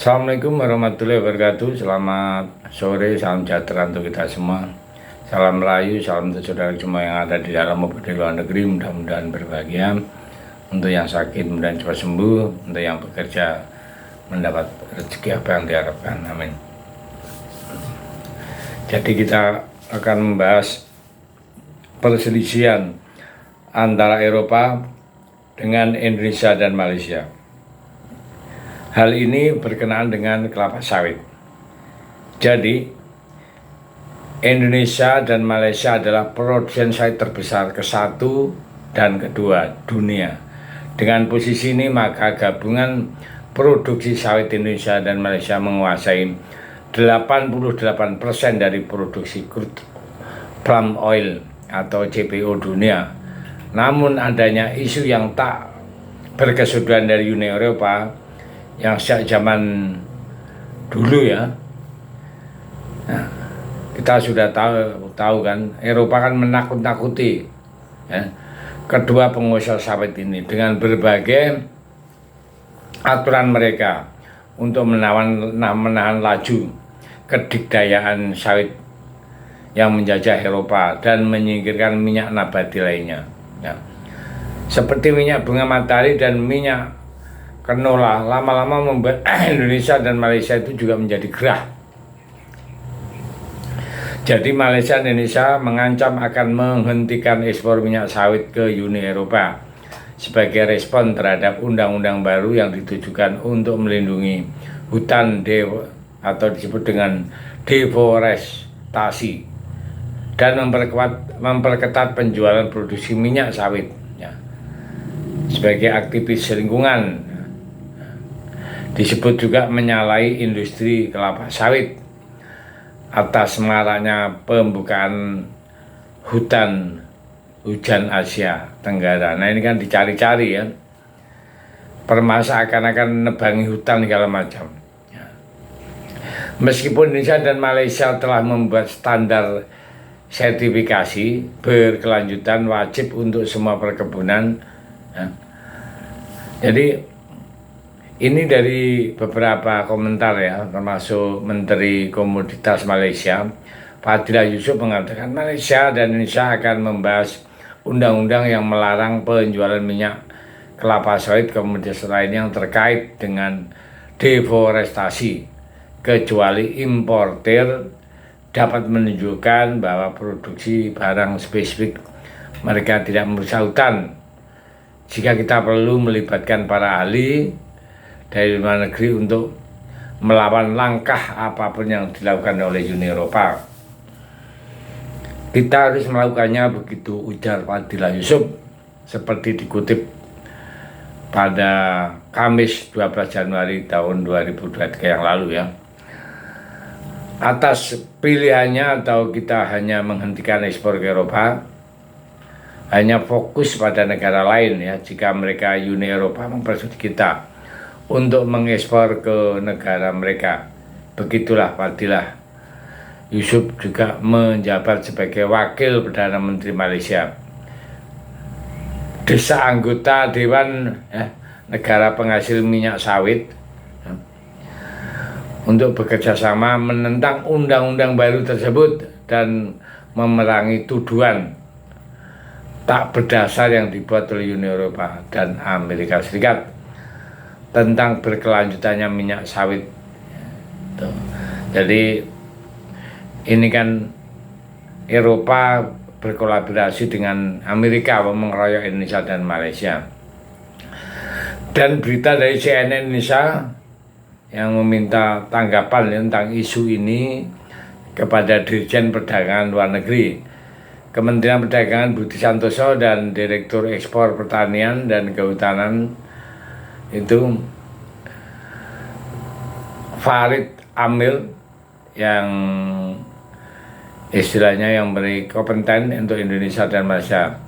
Assalamualaikum warahmatullahi wabarakatuh. Selamat sore, salam sejahtera untuk kita semua. Salam Melayu, salam untuk saudara semua yang ada di dalam maupun di luar negeri. Mudah-mudahan berbahagia. Untuk yang sakit mudah-mudahan cepat sembuh. Untuk yang bekerja mendapat rezeki apa yang diharapkan. Amin. Jadi kita akan membahas perselisihan antara Eropa dengan Indonesia dan Malaysia. Hal ini berkenaan dengan kelapa sawit. Jadi, Indonesia dan Malaysia adalah produsen sawit terbesar ke-1 dan kedua dunia. Dengan posisi ini, maka gabungan produksi sawit Indonesia dan Malaysia menguasai 88% dari produksi crude palm oil atau CPO dunia. Namun adanya isu yang tak berkesudahan dari Uni Eropa yang sejak zaman dulu ya, nah, kita sudah tahu kan, Eropa kan menakut-nakuti ya, kedua pengusaha sawit ini dengan berbagai aturan mereka untuk menahan laju kedikdayaan sawit yang menjajah Eropa dan menyingkirkan minyak nabati lainnya ya. Seperti minyak bunga matahari dan minyak canola lama-lama membuat Indonesia dan Malaysia itu juga menjadi gerah. Jadi Malaysia dan Indonesia mengancam akan menghentikan ekspor minyak sawit ke Uni Eropa sebagai respon terhadap undang-undang baru yang ditujukan untuk melindungi hutan atau disebut dengan deforestasi dan memperketat penjualan produksi minyak sawit ya. Sebagai aktivis lingkungan, disebut juga menyalahi industri kelapa sawit atas maraknya pembukaan hutan hujan Asia Tenggara. Nah ini kan dicari-cari ya, permasalahan akan nebangi hutan segala macam ya. Meskipun Indonesia dan Malaysia telah membuat standar sertifikasi berkelanjutan wajib untuk semua perkebunan ya. Jadi ini dari beberapa komentar ya, termasuk Menteri Komoditas Malaysia, Fadillah Yusuf mengatakan Malaysia dan Indonesia akan membahas undang-undang yang melarang penjualan minyak kelapa sawit komoditas lain yang terkait dengan deforestasi, kecuali importer dapat menunjukkan bahwa produksi barang spesifik mereka tidak merusak hutan. Jika kita perlu melibatkan para ahli dari luar negeri untuk melawan langkah apapun yang dilakukan oleh Uni Eropa. Kita harus melakukannya, begitu ujar Fadillah Yusuf, seperti dikutip pada Kamis 12 Januari tahun 2023 yang lalu ya. Atas pilihannya atau kita hanya menghentikan ekspor ke Eropa, hanya fokus pada negara lain ya, jika mereka Uni Eropa mempersulit kita untuk mengekspor ke negara mereka. Begitulah Fadillah Yusuf juga menjabat sebagai Wakil Perdana Menteri Malaysia. Desa anggota Dewan negara penghasil minyak sawit untuk bekerja sama menentang undang-undang baru tersebut dan memerangi tuduhan tak berdasar yang dibuat oleh Uni Eropa dan Amerika Serikat tentang berkelanjutannya minyak sawit. Jadi ini kan Eropa berkolaborasi dengan Amerika mengeroyok Indonesia dan Malaysia. Dan berita dari CNN Indonesia yang meminta tanggapan tentang isu ini kepada Dirjen Perdagangan Luar Negeri, Kementerian Perdagangan Budi Santoso dan Direktur Ekspor Pertanian dan Kehutanan itu Farid Amil yang istilahnya yang beri kompeten untuk Indonesia dan Malaysia.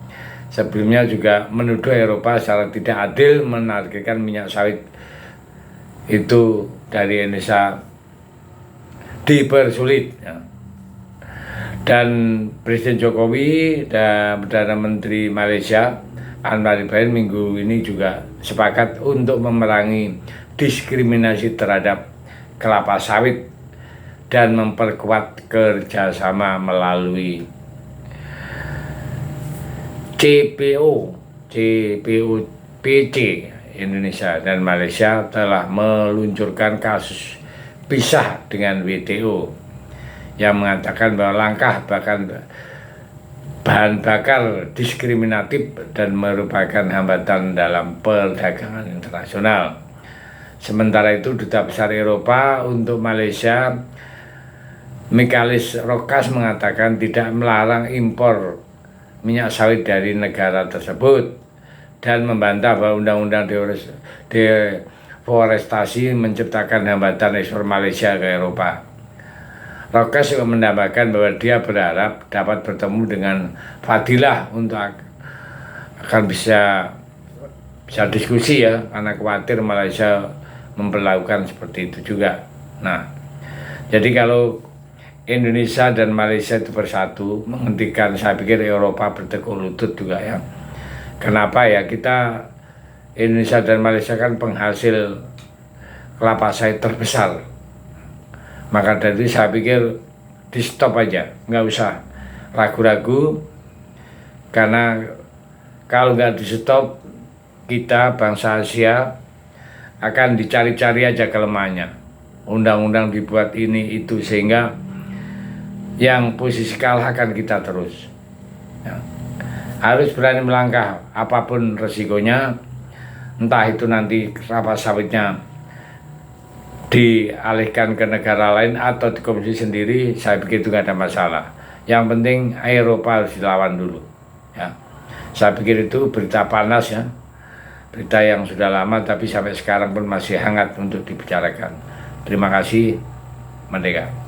Sebelumnya juga menuduh Eropa secara tidak adil menargetkan minyak sawit itu dari Indonesia dipersulit ya. Dan Presiden Jokowi dan Perdana Menteri Malaysia Anwar Ibrahim minggu ini juga sepakat untuk memerangi diskriminasi terhadap kelapa sawit dan memperkuat kerjasama melalui CPOC. Indonesia dan Malaysia telah meluncurkan kasus pisah dengan WTO yang mengatakan bahwa langkah bahan bakar diskriminatif dan merupakan hambatan dalam perdagangan internasional. Sementara itu, Duta Besar Eropa untuk Malaysia, Michalis Rokas, mengatakan tidak melarang impor minyak sawit dari negara tersebut dan membantah bahwa undang-undang deforestasi menciptakan hambatan ekspor Malaysia ke Eropa. Rokas juga menambahkan bahwa dia berharap dapat bertemu dengan Fadilah untuk akan bisa diskusi ya, karena khawatir Malaysia memperlakukan seperti itu juga. Nah, jadi kalau Indonesia dan Malaysia itu bersatu menghentikan, saya pikir Eropa bertekuk lutut juga ya. Kenapa ya, kita Indonesia dan Malaysia kan penghasil kelapa sawit terbesar. Maka dari itu saya pikir di stop aja, nggak usah ragu-ragu, karena kalau nggak di stop kita bangsa Asia akan dicari-cari aja kelemahannya. Undang-undang dibuat ini itu sehingga yang posisi kalah akan kita terus ya. Harus berani melangkah apapun resikonya, entah itu nanti kelapa sawitnya dialihkan ke negara lain atau dikonsumsi sendiri, saya pikir itu nggak ada masalah. Yang penting Eropa harus dilawan dulu ya. Saya pikir itu berita panas ya, berita yang sudah lama tapi sampai sekarang pun masih hangat untuk dibicarakan. Terima kasih, Merdeka.